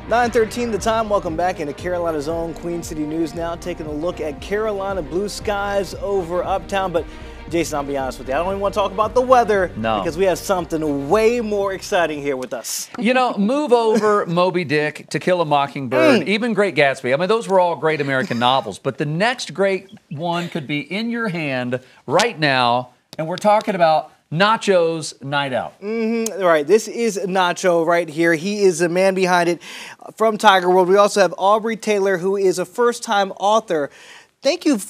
9:13 the time. Welcome back into Carolina's own Queen City News now, taking a look at Carolina blue skies over uptown. But Jason, I'll be honest with you, I don't even want to talk about the weather because we have something way more exciting here with us. You know, move over Moby Dick, To Kill a Mockingbird, even Great Gatsby. I mean, those were all great American novels, but the next great one could be in your hand right now, and we're talking about NACHO'S Night Out. All right, this is Nacho right here. He is the man behind it from Tiger World. We also have Aubrey Taylor, who is a first-time author. Thank you,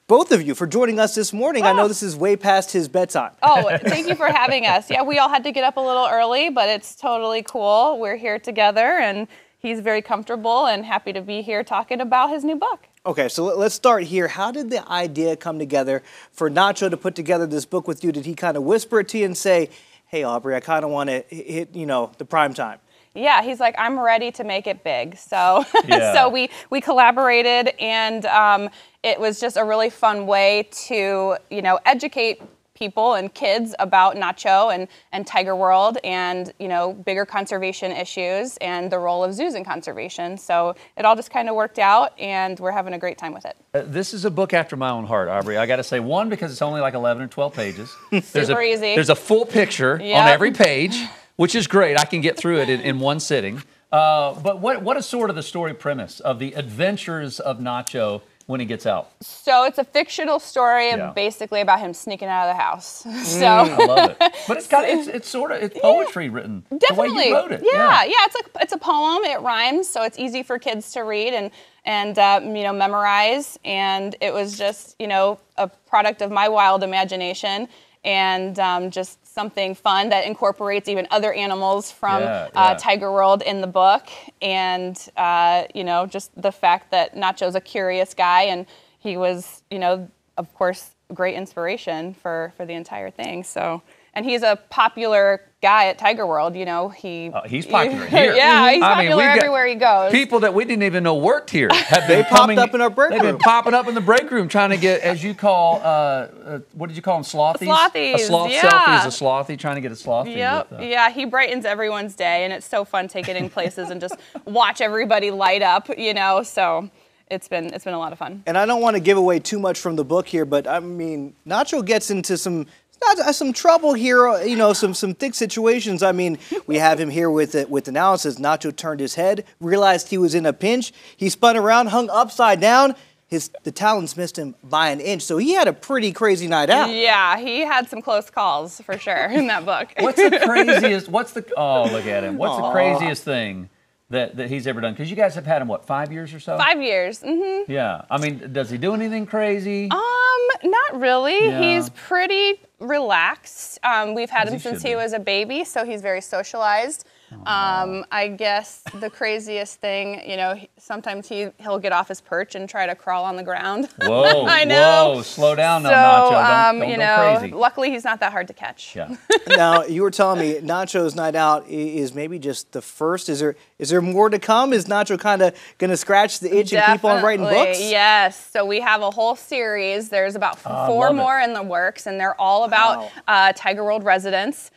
both of you, for joining us this morning. I know this is way past his bedtime. Oh, thank you for having us. Yeah, we all had to get up a little early, but it's totally cool. We're here together, and he's very comfortable and happy to be here talking about his new book. Okay, so let's start here. How did the idea come together for Nacho to put together this book with you? Did he kind of whisper it to you and say, hey, Aubrey, I kind of want to hit, the prime time? Yeah, he's like, I'm ready to make it big. So, so we collaborated, and it was just a really fun way to, educate people and kids about Nacho and Tiger World and, bigger conservation issues and the role of zoos in conservation. So it all just kind of worked out, and we're having a great time with it. This is a book after my own heart, Aubrey. I got to say, one, because it's only like 11 or 12 pages. Super easy. There's a full picture on every page, which is great. I can get through it in one sitting. But what is sort of the story premise of the adventures of Nacho when he gets out? So it's a fictional story basically about him sneaking out of the house. So I love it. But it's poetry written definitely. The way you wrote it. Yeah, it's a poem. It rhymes, so it's easy for kids to read and memorize. And it was just a product of my wild imagination and just something fun that incorporates even other animals from Tiger World in the book. And, just the fact that Nacho's a curious guy, and he was, of course, a great inspiration for the entire thing. So, and he's a popular guy at Tiger World, he's popular here. Yeah, he's popular everywhere he goes. People that we didn't even know worked here have they popped up in our break room. They've been popping up in the break room trying to get, as you call, what did you call them, slothies? Slothies, a sloth selfie is a slothy, trying to get a slothy. Yep, he brightens everyone's day, and it's so fun to get in places and just watch everybody light up, so it's been a lot of fun. And I don't want to give away too much from the book here, but I mean, Nacho gets into some trouble here, some thick situations. I mean, we have him here with analysis. Nacho turned his head, realized he was in a pinch. He spun around, hung upside down. The talons missed him by an inch. So he had a pretty crazy night out. Yeah, he had some close calls for sure in that book. What's the craziest, oh, look at him. What's the craziest thing that he's ever done? Because you guys have had him, 5 years or so? 5 years, mm-hmm. Yeah, I mean, does he do anything crazy? Not really. Yeah. He's pretty relaxed. We've had him since he was a baby, so he's very socialized. I guess the craziest thing, sometimes he'll get off his perch and try to crawl on the ground. Whoa, I know. Whoa, slow down now, Nacho. Don't go crazy. Luckily he's not that hard to catch. Yeah. Now, you were telling me Nacho's Night Out is maybe just the first. Is there more to come? Is Nacho kind of going to scratch the itch and keep on writing books? Yes. So we have a whole series. There's about 4 more in the works, and they're all about Tiger World residents.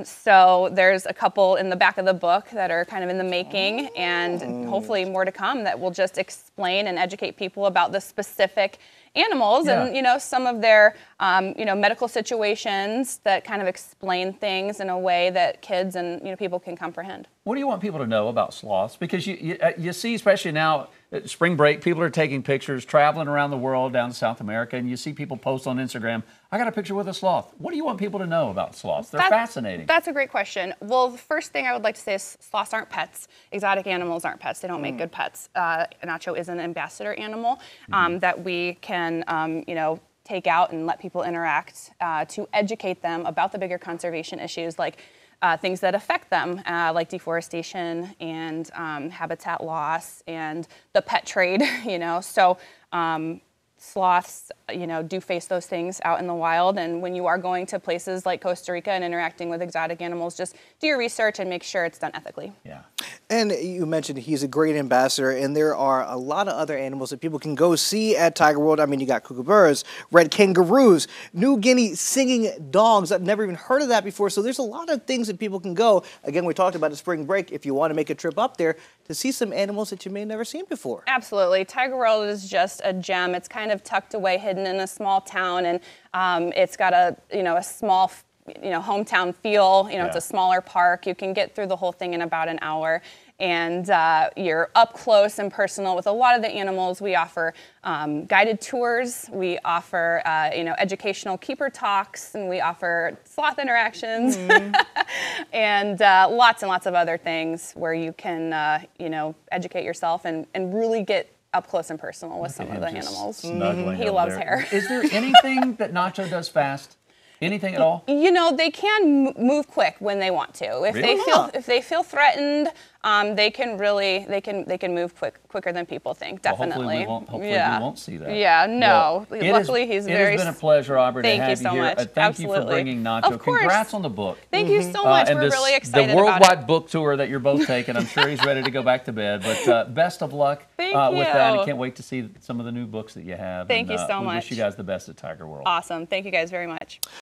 So there's a couple in the back of the book that are kind of in the making, and hopefully more to come that will just explain and educate people about the specific animals and, some of their, medical situations that kind of explain things in a way that kids and, people can comprehend. What do you want people to know about sloths? Because you see, especially now, spring break, people are taking pictures, traveling around the world down to South America, and you see people post on Instagram, I got a picture with a sloth. What do you want people to know about sloths? They're fascinating. That's a great question. Well, the first thing I would like to say is sloths aren't pets. Exotic animals aren't pets. They don't make good pets. Nacho is an ambassador animal that we can, take out and let people interact to educate them about the bigger conservation issues like things that affect them, like deforestation and habitat loss and the pet trade, So sloths, do face those things out in the wild. And when you are going to places like Costa Rica and interacting with exotic animals, just do your research and make sure it's done ethically. Yeah. And you mentioned he's a great ambassador, and there are a lot of other animals that people can go see at Tiger World. I mean, you got kookaburras, red kangaroos, New Guinea singing dogs. I've never even heard of that before. So there's a lot of things that people can go. Again, we talked about the spring break. If you want to make a trip up there to see some animals that you may have never seen before. Absolutely. Tiger World is just a gem. It's kind of tucked away, hidden in a small town, and it's got a small hometown feel. It's a smaller park. You can get through the whole thing in about an hour. And you're up close and personal with a lot of the animals. We offer guided tours. We offer, educational keeper talks, and we offer sloth interactions, and lots of other things where you can, educate yourself and really get up close and personal with some of the animals. He loves hair. Is there anything that Nacho does fast? Anything at all? They can move quick when they want to. If they feel threatened, they can move quicker than people think. Definitely. Well, hopefully we won't see that. Yeah. No. Well, luckily, he's very. It has been a pleasure, Aubrey, to have you Thank you so here. much. Thank Absolutely. you for bringing Nacho. Of course. Congrats on the book. Thank you so much. And We're really excited the about worldwide it. book tour that you're both taking. I'm sure he's ready to go back to bed. But best of luck Thank with that. you. I can't wait to see some of the new books that you have. Thank you so we much. wish you guys the best at Tiger World. Awesome. Thank you guys very much.